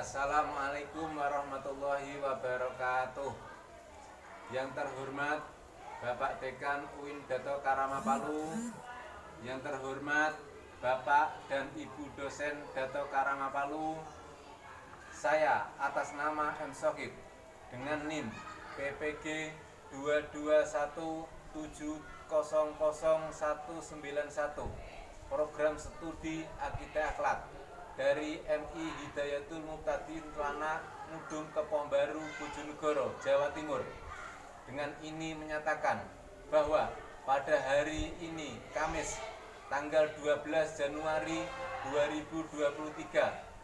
Assalamualaikum warahmatullahi wabarakatuh. Yang terhormat Bapak Dekan UIN Dato Karama Palu, yang terhormat Bapak dan Ibu dosen Dato Karama Palu, saya atas nama M. Sokib dengan NIM PPG 221700191 program studi Akidah Akhlak dari MI Hidayatul Muqtadin Telana Mudung Kepombaru Bojonegoro, Jawa Timur. Dengan ini menyatakan bahwa pada hari ini Kamis tanggal 12 Januari 2023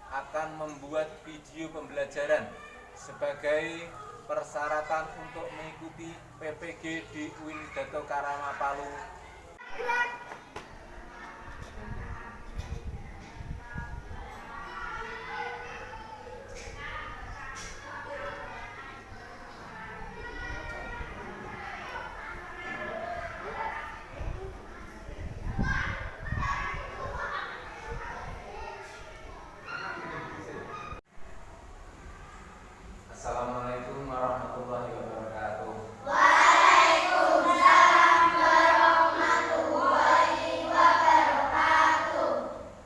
akan membuat video pembelajaran sebagai persyaratan untuk mengikuti PPG di UIN Dato Karama Palu. Assalamualaikum warahmatullahi wabarakatuh. Waalaikumsalam warahmatullahi wabarakatuh.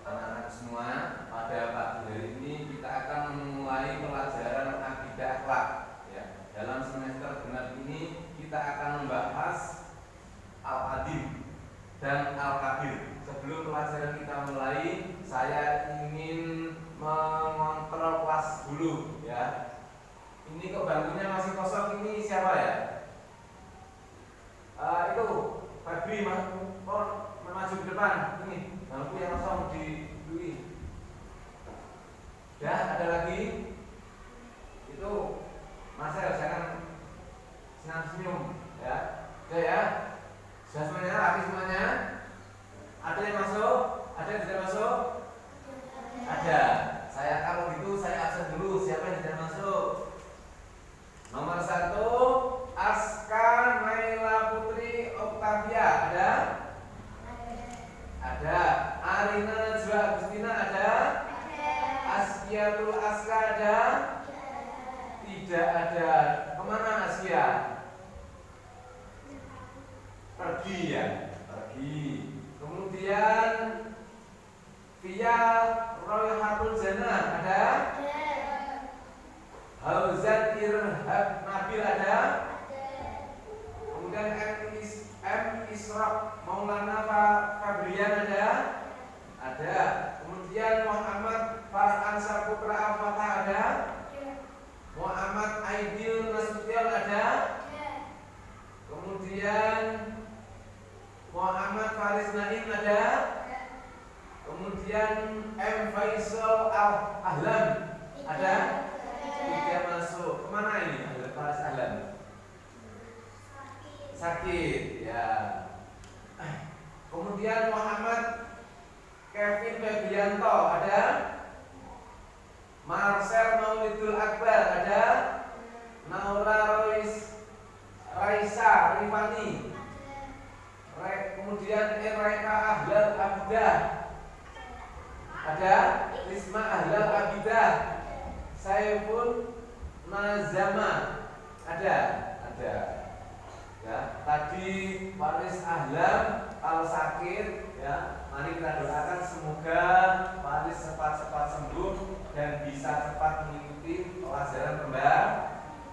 Anak-anak semua, pada pagi hari ini kita akan memulai pelajaran akidah akhlak. Ya, dalam semester genap ini kita akan membahas Al-Adim dan Al-Kabir. Sebelum pelajaran kita mulai, saya ingin mengontrol kelas dulu, ya. Ini kok bangkunya masih kosong, ini siapa ya? Itu Febri, maju ke depan. Ini bangku yang kosong didui. Ya, ada lagi. Itu Marcel, jangan senyum, ya. Oke ya. Sudah semuanya, rapi semuanya. Ada yang masuk? Ada yang tidak masuk? Ada. Saya kalau gitu saya absen dulu. Siapa yang tidak masuk? Nomor 1, Aska Naila Putri Octavia, ada? Ada. Arina Najwa Agustina, ada? Askiatul Aska, ada? Tidak ada. Kemana Askia? Pergi ya? Pergi. Kemudian Via Royhatul Jannah, ada? Hauzat Irhab Nabil, ada? Kemudian M. Israq Maulana Fabrian, ada? Ada. Kemudian Muhammad Farhan Saputra Al-Fatah, ada? Muhammad Aidil Nasution, ada? Kemudian Muhammad Faris Naim, ada? Kemudian M. Faisal Al-Ahlam, ada? Tidak masuk. Kemana ini? Faris Ahlam sakit, ya. Kemudian Muhammad Kevin Febianto, ada? Marcel Maulidul Akbar, ada? Naura Raisa Rifani, kemudian Ereka Ahlal Abidah, ada? Risma Ahlal Abidah, Saiful Nazama, ada? Ada. Ya, tadi Faris Ahlam kalau sakit, ya, mari kita doakan semoga Faris cepat-cepat sembuh dan bisa cepat mengikuti pelajaran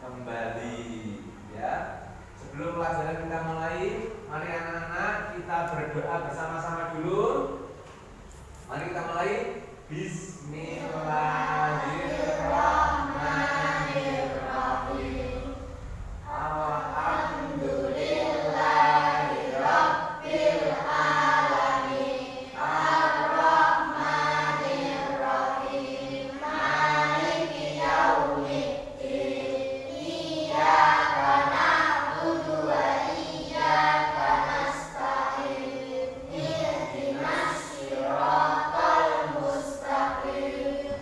kembali, ya. Sebelum pelajaran kita mulai, mari anak-anak kita berdoa bersama-sama dulu. Mari kita mulai. Bismillahirrahmanirrahim. Alhamdulillahirabbil alamin. Ar-Rahmanirrahim. Maliki yaumiddin. Iyyaka na'budu wa iyyaka nasta'in. Ihdinas siratal mustaqim.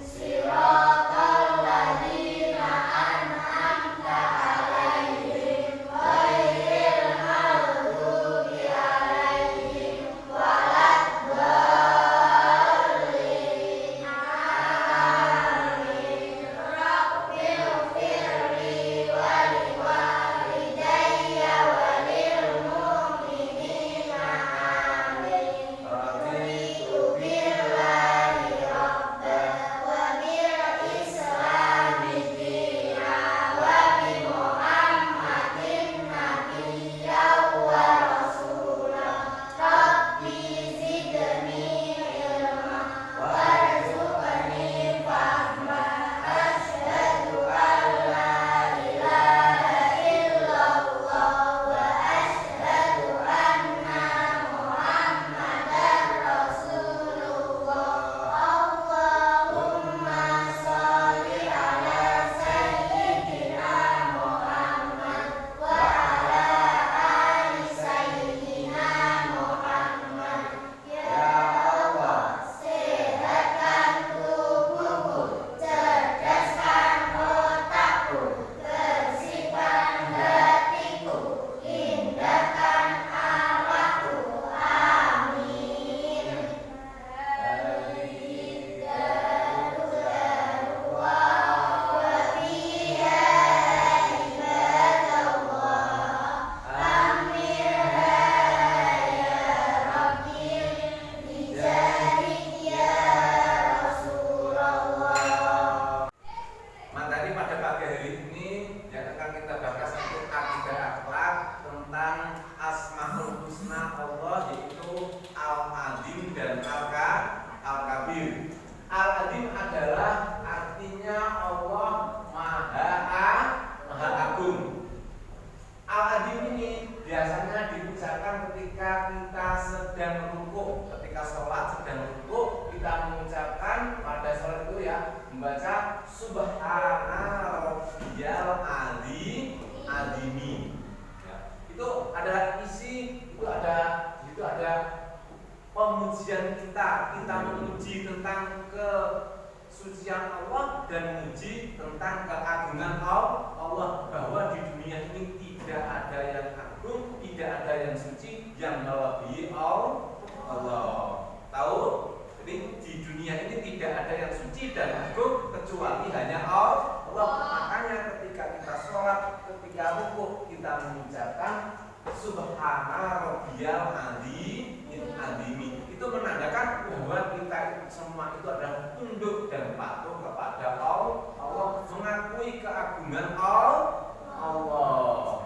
membaca subhana rabbiyal azimi. Ya, itu ada isi, itu ada pemujian kita memuji tentang kesucian Allah dan memuji tentang keagungan Allah, bahwa di dunia ini tidak ada yang agung, tidak ada yang suci yang melebihi Allah. Tahu? Jadi di dunia ini tidak ada yang suci dan agung kecuali hanya Allah. Makanya ketika kita sholat, ketika rukuk, kita mengucapkan subhana rabbiyal azimi. Itu menandakan bahwa kita semua itu adalah tunduk dan patuh kepada Allah, mengakui keagungan Allah.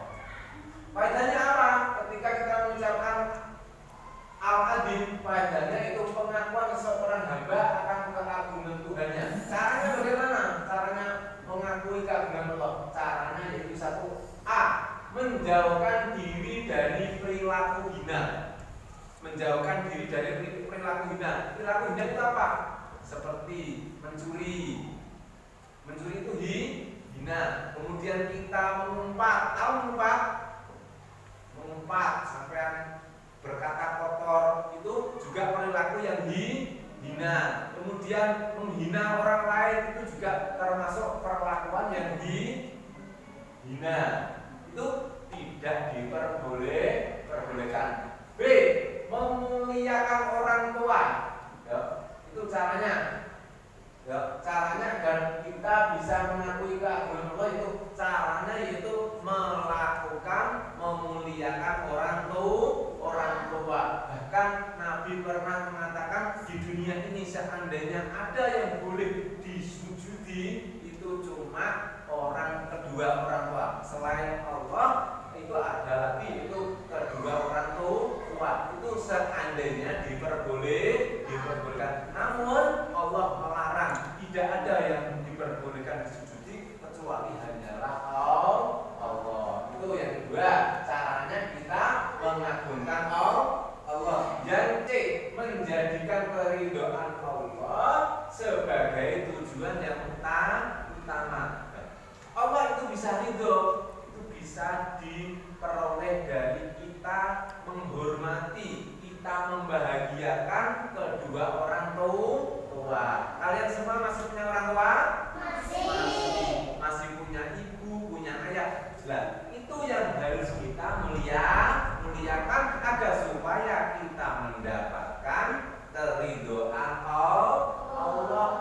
Faedahnya apa? Ketika kita mengucapkan Al-Azim, faedahnya itu pengakuan seorang hamba akan keagungan Tuhannya. Caranya bagaimana? Caranya mengakui keagungan Allah. Caranya yaitu 1A, menjauhkan diri dari perilaku hina. Menjauhkan diri dari perilaku hina. Perilaku hina itu apa? Seperti mencuri. Mencuri itu hina. Kemudian kita mengumpat. Tahu mengumpat? Mengumpat sampai berkata kotor, itu juga perilaku yang hina. Kemudian menghina orang lain itu juga termasuk perlakuan yang hina. Itu tidak diperbolehkan. B, memuliakan orang tua. Ya, itu caranya. Ya, caranya agar kita bisa mengakui keagungan Allah itu caranya yaitu memuliakan orang tua. Bahkan Nabi pernah mengatakan di dunia ini seandainya ada yang boleh disujudi itu cuma kedua orang tua. Selain Allah itu ada lagi itu kedua orang tua. Itu seandainya diperbolehkan. Namun Allah melarang, tidak ada yang diperbolehkan disujudi kecuali hanyalah Allah. Itu yang kedua, caranya kita mengagungkan Allah. Yang C, menjadikan keridhaan Allah sebagai tujuan yang utama. Allah itu bisa ridho, itu bisa diperoleh dari kita menghormati, kita membahagiakan kedua orang tua. Kalian semua masih punya orang tua? Masih punya ibu, punya ayah. Jelas. Itu yang harus kita muliakan agar supaya kita mendapatkan keridhaan Allah.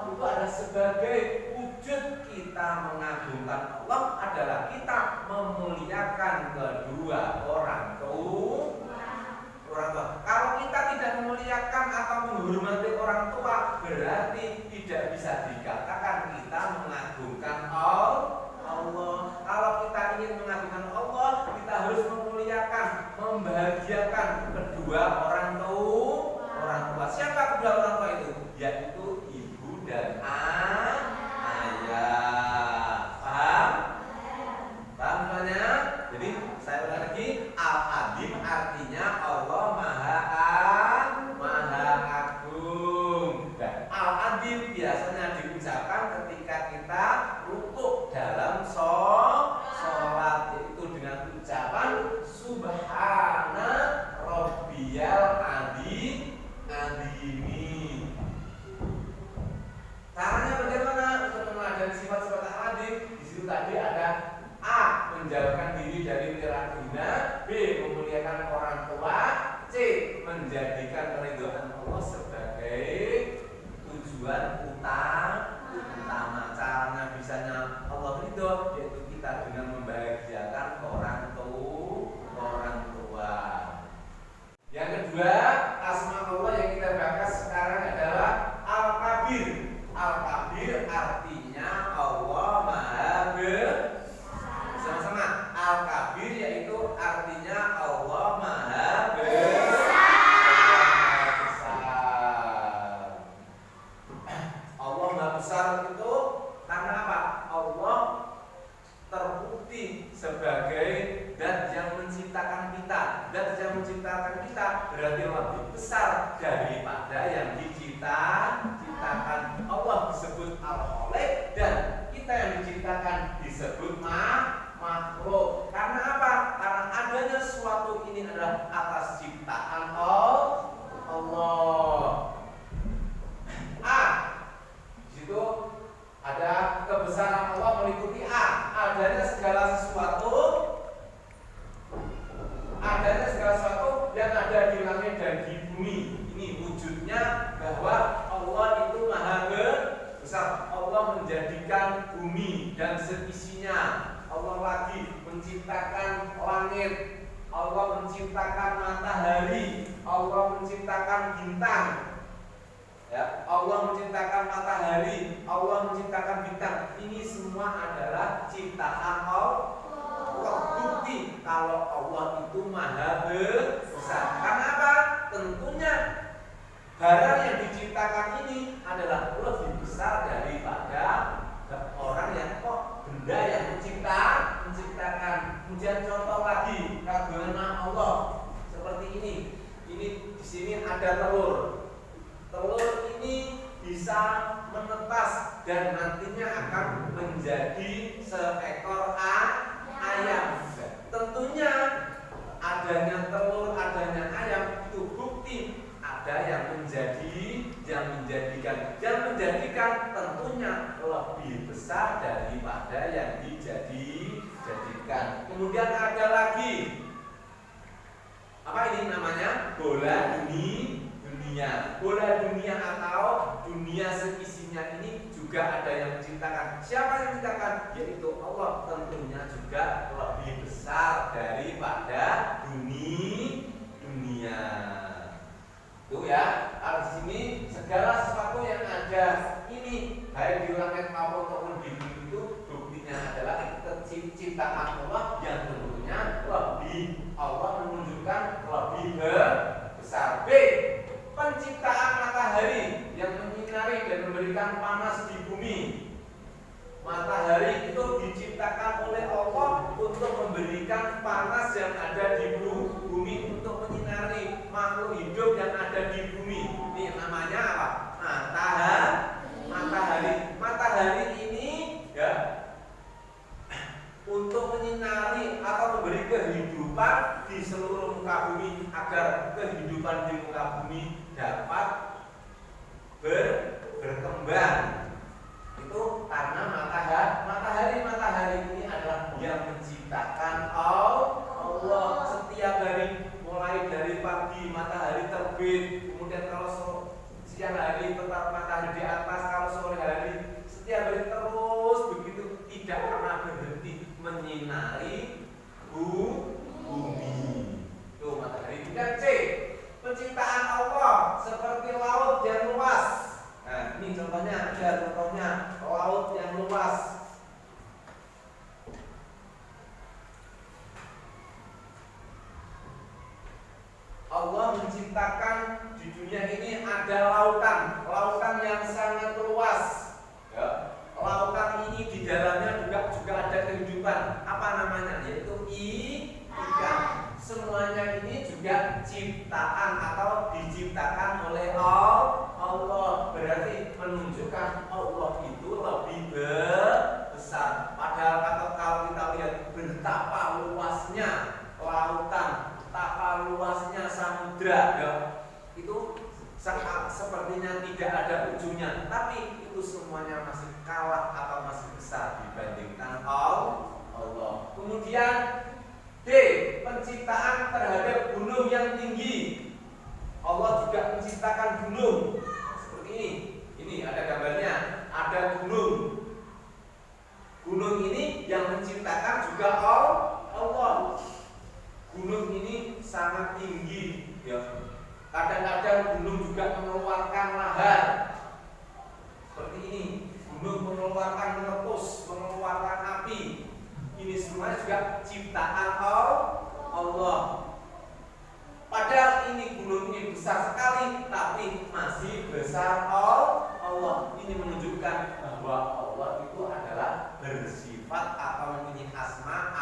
Itu adalah sebagai wujud kita mengagungkan Allah adalah kita memuliakan kedua orang tua. Kalau kita tidak memuliakan atau menghormati orang tua, berarti tidak bisa dikatakan kita mengagungkan Allah. Kalau kita ingin mengagungkan Allah, kita harus memuliakan, membahagiakan kedua orang tua. Siapa kedua orang tua itu? Yaitu ibu dan ayah. Paham? Paham semuanya? Jadi saya ulang lagi, Al-Azim artinya Allah Maha Agung. Dan Al-Azim biasanya diucapkan ketika kita rukuk dalam sholat, yaitu dengan ucapan Subhana Rabbiyal Azimi. Caranya bagaimana untuk mengadani sifat-sifat Al-Azim? Di situ tadi ada A, menjauhkan diri dari perilaku hina. B, memuliakan orang tua. C, menjadikan keridhaan Allah sebagai tujuan utama. Caranya bisanya Allah ridho yaitu kita dengan membahagiakan orang tua. Yang kedua, asma Allah yang kita bahas sekarang adalah Al-Kabir. Al-Kabir artinya Allah Maha Sama-sama. Al-Kabir yaitu artinya Allah Maha Besar. Allah Maha Besar itu karena apa? Allah terbukti sebagai zat yang menciptakan kita. Zat yang menciptakan kita berarti lebih besar daripada yang diciptakan. Allah disebut Al-Khaliq, Allah menjadikan bumi dan seisinya. Allah lagi menciptakan langit. Allah menciptakan matahari. Allah menciptakan bintang. Ya, Allah menciptakan matahari. Allah menciptakan bintang. Ini semua adalah ciptaan Allah. Bukti kalau Allah itu maha besar. Karena apa? Tentunya barang yang diciptakan ini adalah lebih besar daripada orang yang benda yang menciptakan. Kemudian contoh lagi keagungan Allah seperti ini. Ini di sini ada telur. Telur ini bisa menetas dan nantinya akan menjadi seekor ayam. Tentunya adanya telur, adanya ayam itu bukti ada yang menjadikan tentunya lebih besar daripada yang dijadikan. Kemudian ada lagi apa ini namanya? Bola dunia. Bola dunia atau dunia seisinya ini juga ada yang menciptakan. Siapa yang menciptakan? Yaitu Allah. Tentunya juga lebih besar daripada dunia. Tuh ya, di sini segala sesuatu yang ada ini baik di langit maupun di bumi itu buktinya adalah ciptaan Allah yang tentunya lebih, Allah menunjukkan lebih besar. B. Penciptaan matahari yang menyinari dan memberikan panas di bumi. Matahari itu diciptakan oleh Allah untuk memberikan panas yang ada di bumi, untuk menyinari makhluk hidup yang ada di bumi. Ini namanya apa? Matahari. Matahari ini ya untuk menyinari atau memberi kehidupan di seluruh muka bumi agar kehidupan di muka bumi dapat berkembang. Itu karena matahari ini adalah yang menciptakan Allah. Setiap hari mulai dari pagi matahari terbit, kemudian kalau siang hari tetap matahari di atas, kalau sore hari setiap hari terus begitu, tidak pernah berhenti menyinari bumi. Tuh matahari. Dan C, penciptaan Allah seperti laut yang luas. Nah, ini contohnya, ada contohnya laut yang luas. Allah menciptakan di dunia ini ada lautan yang sangat luas. Ya. Lautan ini di dalamnya juga ada kehidupan. Apa namanya? Yaitu ikan. Semuanya ini juga ciptaan atau diciptakan oleh Allah. Berarti menunjukkan Allah itu lebih besar. Padahal kalau kita lihat betapa luasnya lautan, betapa luasnya samudra, ya, itu sepertinya tidak ada ujungnya. Tapi itu semuanya masih kalah atau masih besar dibandingkan Allah. Kemudian D. Penciptaan terhadap gunung yang tinggi. Allah juga menciptakan gunung seperti ini. Ini ada gambarnya. Ada gunung. Gunung ini yang menciptakan juga Allah. Gunung ini sangat tinggi. Ya. Kadang-kadang gunung juga mengeluarkan lahar. Seperti ini. Gunung mengeluarkan meletus, mengeluarkan api. Ini semuanya juga ciptaan Allah. Padahal ini gunung ini besar sekali, tapi masih besar Allah. Ini menunjukkan bahwa Allah itu adalah bersifat atau mempunyai asma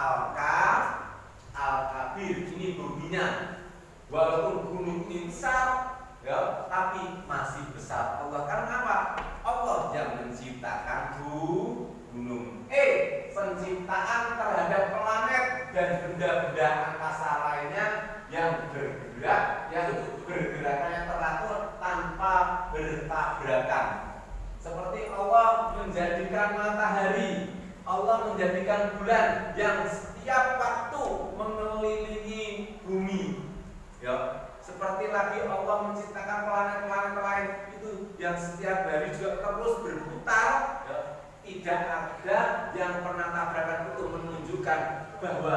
Al-Kabir. Ini buktinya. Walaupun gunung ini besar, ya, tapi masih besar Allah. Karena apa? Allah yang menciptakan gunung. Penciptaan terhadap planet dan benda-benda angkasa lainnya yang bergerak, yang bergerakannya teratur tanpa bertabrakan. Seperti Allah menjadikan matahari, Allah menjadikan bulan yang setiap waktu mengelilingi bumi. Ya, seperti lagi Allah menciptakan planet-planet lain itu yang setiap hari juga terus berputar, ya, tidak ada yang pernah tabrakan itu menunjukkan bahwa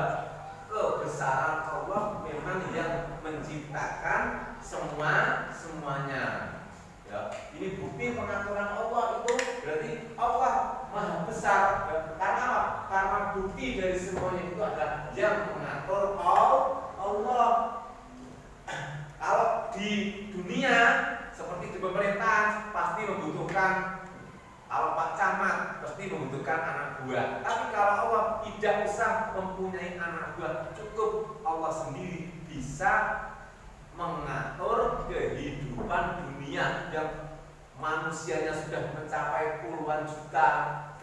kebesaran Allah memang yang menciptakan semuanya. Ya, ini bukti pengaturan Allah itu berarti Allah Maha Besar. Ya, karena apa? Karena bukti dari semuanya itu adalah yang mengatur Allah. Kalau di dunia seperti di pemerintahan pasti membutuhkan, kalau Pak Camat pasti membutuhkan anak buah. Tapi kalau Allah tidak usah mempunyai anak buah, cukup Allah sendiri bisa mengatur kehidupan dunia yang manusianya sudah mencapai puluhan juta,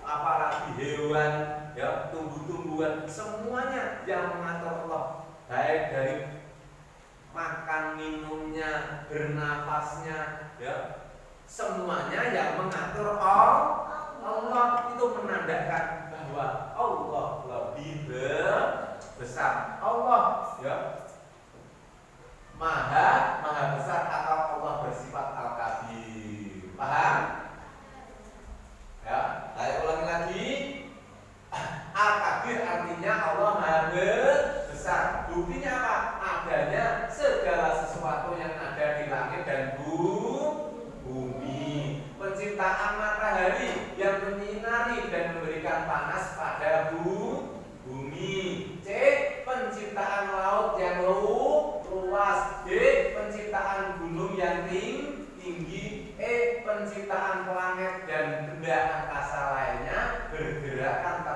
apalagi hewan, ya, tumbuh-tumbuhan, semuanya yang mengatur Allah, baik dari makan minumnya, bernafasnya, ya, semuanya yang mengatur Allah. Itu menandakan bahwa Allah lebih besar. Allah, ya, maha besar, atau Allah bersifat al-kabir. Paham? Ya, saya ulangi lagi. Al-kabir artinya Allah maha besar. Buktinya apa? Adanya segala sesuatu yang ada di langit dan bumi. Penciptaan matahari yang menyinari dan memberikan panas pada bumi. C. Penciptaan laut yang luas. D. Penciptaan gunung yang tinggi. E. Penciptaan planet dan benda angkasa lainnya bergerakan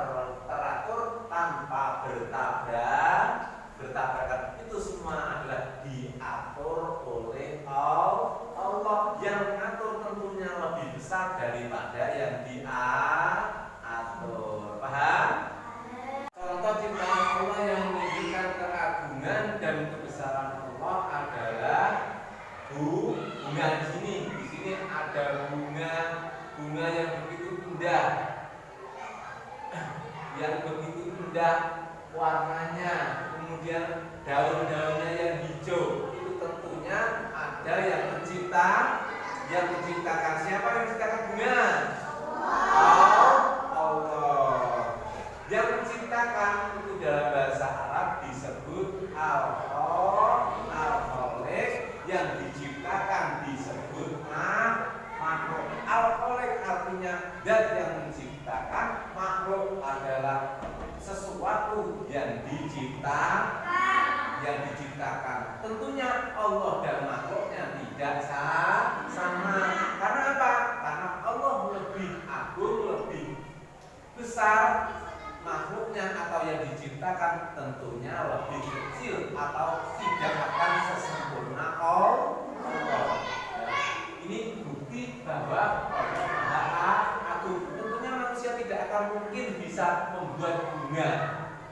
teratur tanpa bertabrakan. Itu semua adalah diatur oleh Allah. Yang mengatur tentunya lebih besar daripada yang diatur. Paham? Contoh ciptaan Allah yang menunjukkan keagungan dan kebesaran Allah adalah bunga. Di sini ada bunga yang begitu indah, warnanya, kemudian daun-daunnya yang hijau. Itu tentunya ada yang menciptakan. Siapa yang menciptakan bunga? Allah. Yang menciptakan itu dalam bahasa Arab disebut al-khaliq, yang diciptakan disebut makhluk. Al-khaliq artinya zat yang menciptakan, makhluk adalah sesuatu yang diciptakan. Tentunya Allah dan makhluknya tidak sama. Karena apa? Karena Allah lebih agung, lebih besar. Makhluknya atau yang diciptakan tentunya lebih kecil atau tidak akan sesempurna Allah. Ini bukti bahwa Allah Maha Agung. Tentunya manusia tidak akan mungkin bisa membuat bunga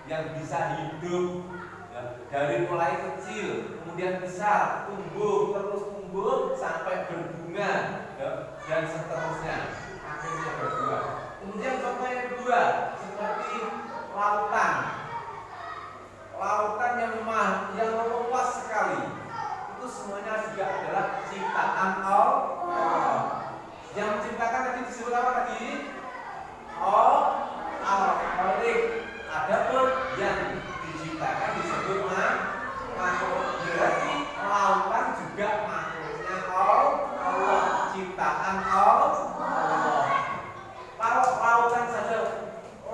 yang bisa hidup, ya, dari mulai kecil kemudian besar, tumbuh sampai berbunga, ya, dan seterusnya akhirnya berbuah. Kemudian contoh yang kedua seperti lautan yang luas sekali. Itu semuanya juga adalah ciptaan Allah. Yang menciptakan tadi disebut apa tadi? Al-Khaliq. Adapun yang diciptakan disebut makhluk. Berarti lautan juga makhluknya Allah, ciptaan Allah. Kalau lautan saja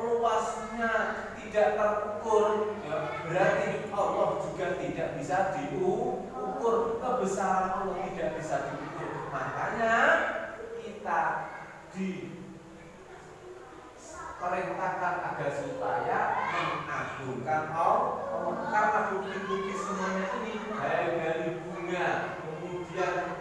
luasnya tidak terukur, ya, berarti Allah juga tidak bisa diukur. Kebesaran Allah tidak bisa diukur. Makanya kita diperintahkan agar supaya mengagungkan Allah. Karena bukti-bukti semuanya ini dari bunga, kemudian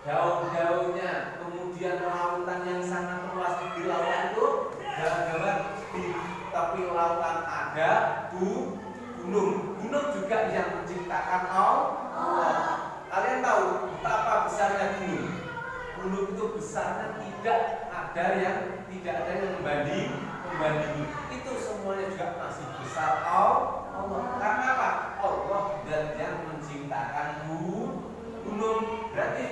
daun-daunnya, kemudian lautan yang sangat luas. Di lautan itu gara-gara di tepi lautan ada gunung juga yang menciptakan Allah. Kalian tahu betapa besarnya gunung? Gunung itu besarnya tidak ada yang membandingi. Itu semuanya juga masih besar Allah. Karena apa? Allah dan yang menciptakan gunung. Berarti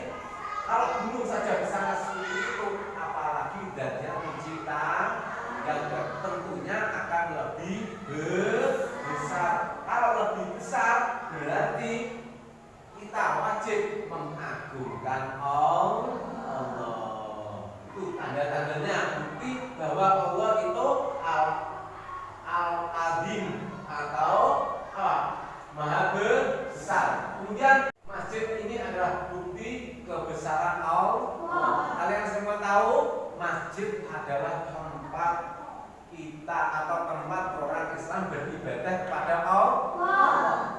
kalau gunung saja besar seperti itu, apalagi dan yang menciptakan Allah itu Al-Azim atau Maha Besar. Kemudian masjid ini adalah bukti kebesaran Allah. Kalian semua tahu masjid adalah tempat kita atau tempat orang Islam beribadah kepada Allah.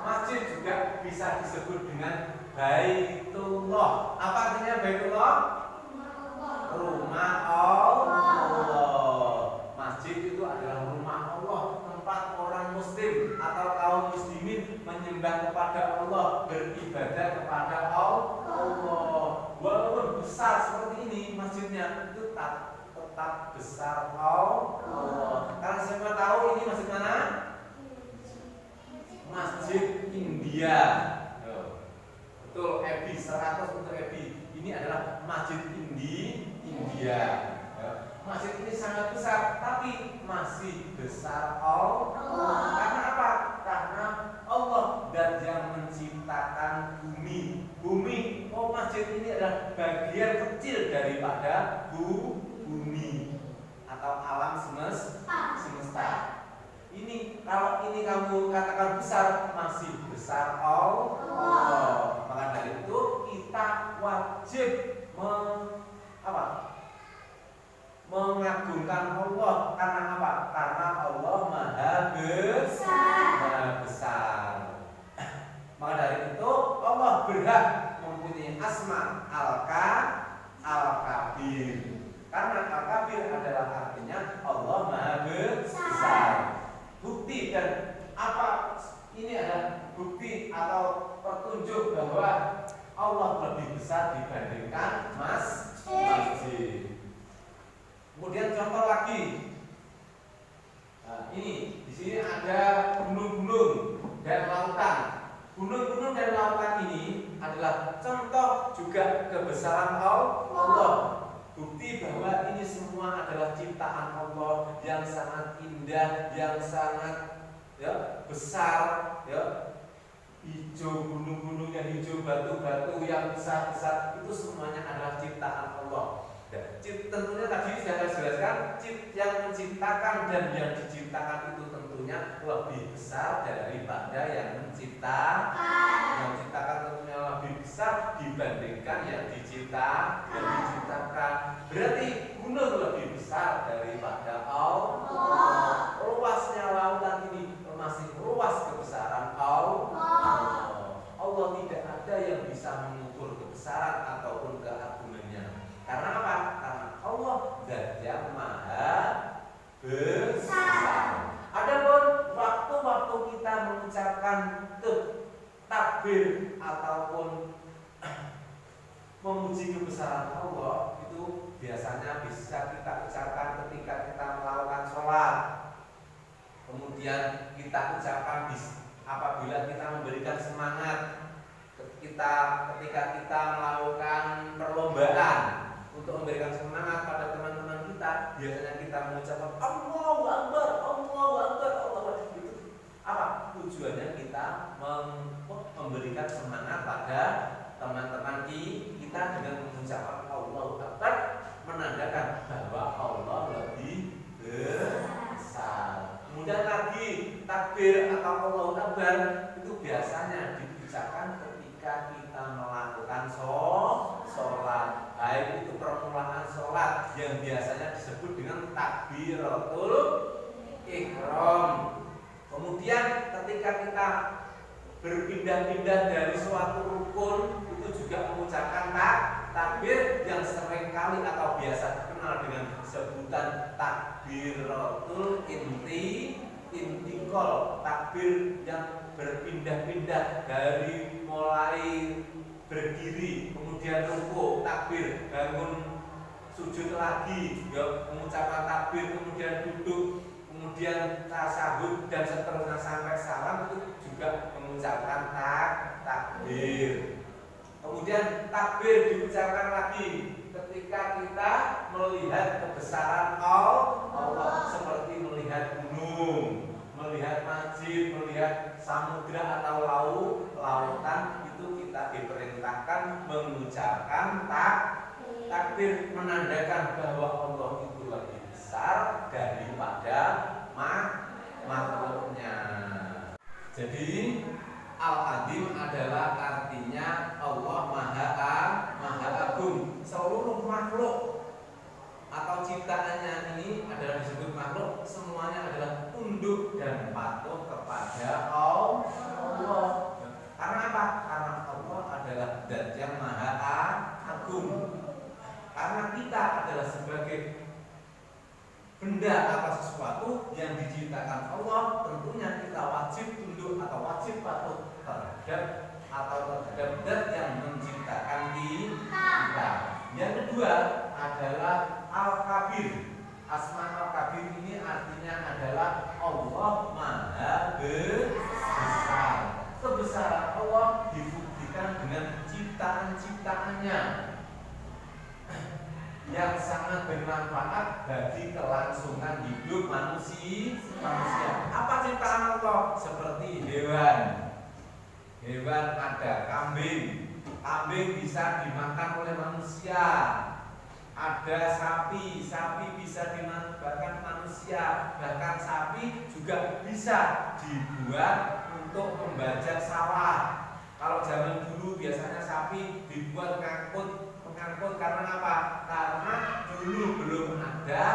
Masjid juga bisa disebut dengan Baitullah. Apa artinya Baitullah? Rumah Allah. Masjid itu adalah rumah Allah, tempat orang muslim atau kaum muslimin menyembah kepada Allah, beribadah kepada Allah. Walaupun besar seperti ini masjidnya, itu tetap besar Allah. Kalian semua tahu ini masjid mana? Masjid India. Betul, Ebi 100 untuk Ebi. Ini adalah masjid India. Masjid ini sangat besar, tapi masih besar Allah. Karena apa? Karena Allah dan yang menciptakan bumi. Masjid ini adalah bagian kecil daripada bumi atau alam semesta. Ini kalau ini kamu katakan besar, masih besar Allah. Maka dari itu kita wajib mengagungkan Allah. Karena apa? Karena Allah Maha Besar. Maka dari itu Allah berhak mempunyai asma Al-Kabir. Karena Al-Kabir adalah artinya Allah Maha Besar. Bukti dan apa ini adalah bukti atau petunjuk bahwa Allah lebih besar dibandingkan masjid. Kemudian contoh lagi, ini di sini ada gunung-gunung dan lautan. Gunung-gunung dan lautan ini adalah contoh juga kebesaran Allah. Bukti bahwa ini semua adalah ciptaan Allah yang sangat indah, yang sangat besar, hijau gunung-gunung yang hijau, batu-batu yang besar-besar, itu semuanya adalah ciptaan Allah. Tentunya tadi sudah saya jelaskan, yang menciptakan dan yang diciptakan itu tentunya lebih besar daripada yang menciptakan. Yang menciptakan tentunya lebih besar dibandingkan yang diciptakan. Berarti gunung lebih besar daripada Allah. Luasnya lautan ini masih luas kebesaran Allah. Allah tidak ada yang bisa mengukur kebesaran ataupun keagungannya. Karena apa? Karena Allah zat yang Maha Besar. Adapun waktu-waktu kita mengucapkan takbir ataupun memuji kebesaran Allah, itu biasanya bisa kita ucapkan ketika kita melakukan sholat. Kemudian kita ucapkan apabila kita memberikan semangat ketika kita melakukan perlombaan. Untuk memberikan semangat pada teman-teman kita, biasanya kita mengucapkan Allahu Akbar, Allahu Akbar, Allahu Akbar. Itu apa? Tujuannya kita memberikan semangat pada teman-teman kita dengan mengucapkan Allahu Akbar, menandakan bahwa Allah lebih besar. Kemudian lagi takbir atau Allahu Akbar itu biasanya diucapkan ketika kita melakukan sholat, baik itu permulaan sholat yang biasanya disebut dengan takbiratul ihram. Kemudian ketika kita berpindah-pindah dari suatu rukun, itu juga mengucapkan takbir yang seringkali atau biasa dikenal dengan sebutan takbiratul intikal, takbir yang berpindah-pindah dari mulai berdiri, kemudian rukuk, takbir, bangun sujud lagi, mengucapkan takbir, kemudian duduk, kemudian tasyahud dan seterusnya sampai salam, itu juga mengucapkan takbir. Kemudian takbir diucapkan lagi ketika kita melihat kebesaran Allah, seperti melihat gunung, melihat masjid, melihat samudra atau lautan, itu kita diperintahkan mengucapkan takbir, menandakan bahwa Allah itu lebih besar Jadi Al-Adim adalah artinya Allah Maha Agung. Seluruh makhluk atau ciptaannya ini adalah disebut makhluk, semuanya adalah tunduk dan patuh kepada Allah. Karena apa? Karena Allah adalah zat yang Maha Agung. Karena kita adalah sebagai benda atau sesuatu yang diciptakan Allah, tentunya kita wajib tunduk atau wajib patuh terhadap zat yang menciptakan kita. Yang kedua adalah Al-Kabir. Asma Al-Kabir ini artinya adalah Allah Maha Besar. Kebesaran Allah dibuktikan dengan ciptaan-ciptaannya yang sangat bermanfaat bagi kelangsungan hidup manusia. Apa ciptaan Allah? Seperti hewan. Hewan ada kambing. Kambing bisa dimakan oleh manusia. Ada sapi bisa dimakan manusia. Bahkan sapi juga bisa dibuat untuk membajak sawah. Kalau zaman dulu biasanya sapi dibuat mengangkut karena apa? Karena dulu belum ada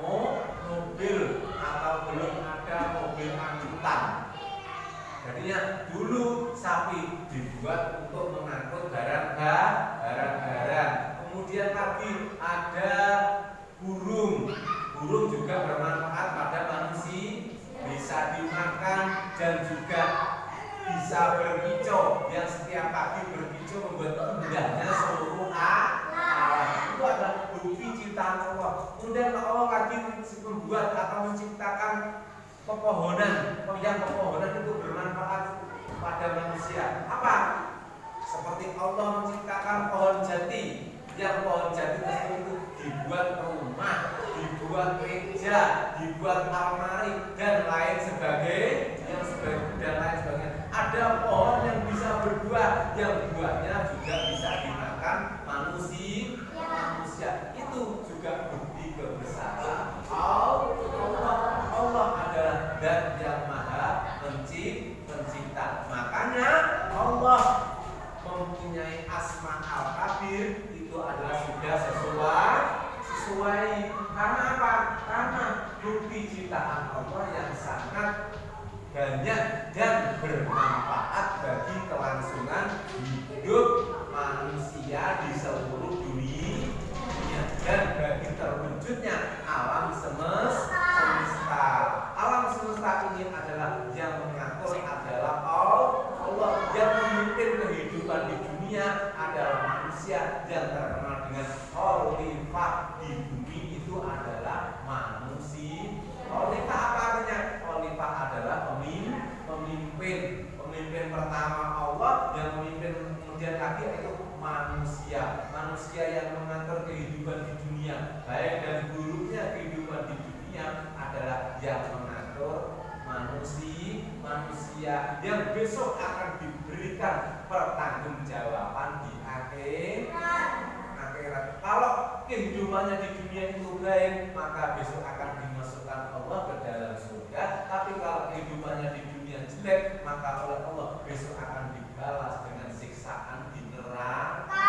mobil atau belum ada mobil angkutan. Jadinya dulu sapi dibuat untuk mengangkut barang-barang. Kemudian lagi ada burung. Burung juga bermanfaat pada manusia, bisa dimakan dan juga bisa berkicau. Yang setiap pagi berkicau membuat indahnya seluruh alam. Itu adalah bukti ciptaan Allah. Kemudian Allah lagi membuat atau menciptakan pepohonan. Yang pepohonan itu bermanfaat pada manusia. Apa? Seperti Allah menciptakan pohon jati. Yang pohon jati tersebut itu dibuat rumah, dibuat meja, dibuat almari dan lain sebagainya. Ada pohon yang bisa berbuah, yang buahnya juga bisa dimakan manusia. Itu juga bukti kebesaran Allah adalah zat yang Maha Pencipta. Makanya Allah mempunyai asma Al-Kabir, itu adalah sudah sesuai. Karena apa? Karena bukti ciptaan Allah yang sangat banyak dan bermanfaat bagi kelangsungan hidup manusia di seluruh dunia dan bagi terwujudnya alam semesta. Alam semesta ini adalah yang mengatur adalah Allah, yang memimpin kehidupan di dunia adalah manusia, yang terkenal dengan khalifah di bumi itu adalah manusia. Khalifah apa artinya? Khalifah adalah pemimpin pertama Allah, yang memimpin kemudian lagi itu manusia yang mengatur kehidupan di dunia, baik dan buruknya kehidupan di dunia adalah yang mengatur manusia yang besok akan diberikan pertanggungjawaban di akhirat. Kalau kehidupannya di dunia itu baik, maka besok akan dimasukkan Allah ke dalam surga. Tapi kalau kehidupannya di dunia jelek, maka oleh Allah besok akan dibalas dengan siksaan di neraka.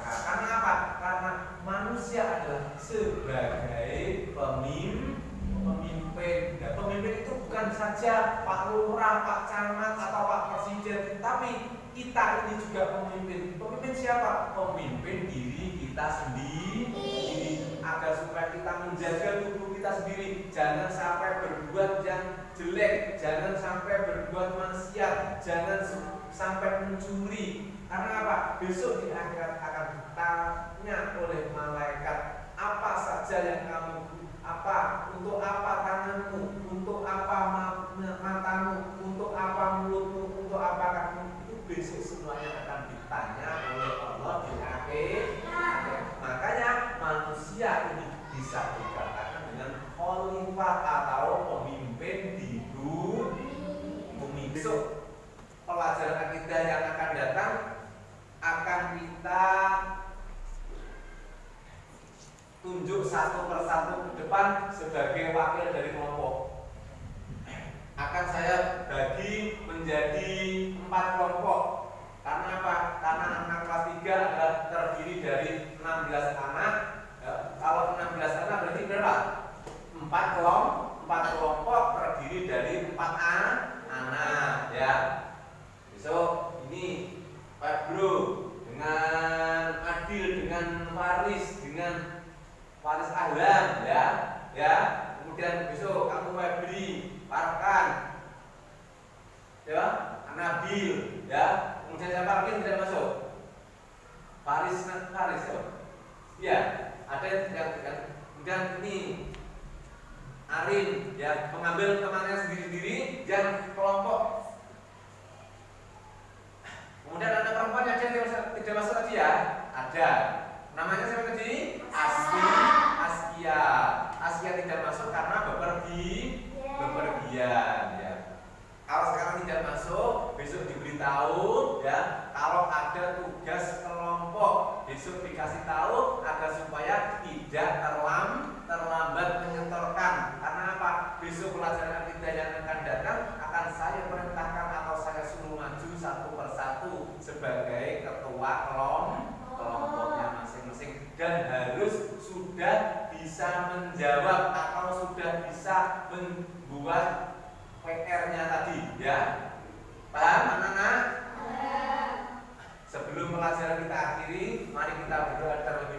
Karena apa? Karena manusia adalah sebagai pemimpin. Nah, pemimpin itu bukan saja Pak Lurah, Pak Camat, atau Pak Presiden, tapi kita ini juga pemimpin. Pemimpin siapa? Pemimpin diri kita sendiri. Agar supaya kita menjaga tubuh kita sendiri, jangan sampai berbuat yang jelek, jangan sampai berbuat maksiat, jangan sampai mencuri. Karena apa? Besok di akhirat akan ditanya oleh malaikat, apa saja yang kamu, untuk apa tanganmu, untuk apa matamu, untuk apa mulutmu, untuk apa kamu. Besok semuanya akan ditanya oleh Allah di akhirat. Makanya manusia ini bisa dikatakan dengan khalifah atau pemimpin di bumi. Besok pelajaran akidah yang akan datang akan kita tunjuk satu persatu ke depan sebagai wakil dari kelompok. akan saya bagi menjadi 4 kelompok. Karena apa? Karena anak kelas 3 adalah terdiri dari 16 anak. Ya, kalau 16 anak berarti berapa? 4 kelompok terdiri dari 4 anak, ya. Besok ini Pak Bro dengan Adil, dengan Faris Ahlam, ya. Ya. Kemudian besok kamu Febri, Farkan, ya, Nabil, ya. Kemudian siapa lagi yang tidak masuk? Faris, ya. Ada yang kemudian ini Arin, ya, mengambil temannya sendiri-sendiri dan kelompok. Kemudian ada perempuan ada yang tidak masuk tadi, ya? Ada. Namanya siapa tadi? Askia tidak masuk karena bepergian, ya. Kalau sekarang tidak masuk, besok diberitahu, ya. Kalau ada tugas kelompok, besok dikasih tahu agar supaya tidak terlambat menyetorkan. Karena apa? Besok pelajaran kita yang akan datang akan saya perintahkan atau saya suruh maju satu persatu sebagai ketua kelompoknya masing-masing dan harus sudah bisa menjawab atau sudah bisa membuat PR-nya tadi, ya. Paham anak-anak? Sebelum pelajaran kita akhiri, mari kita berdoa terlebih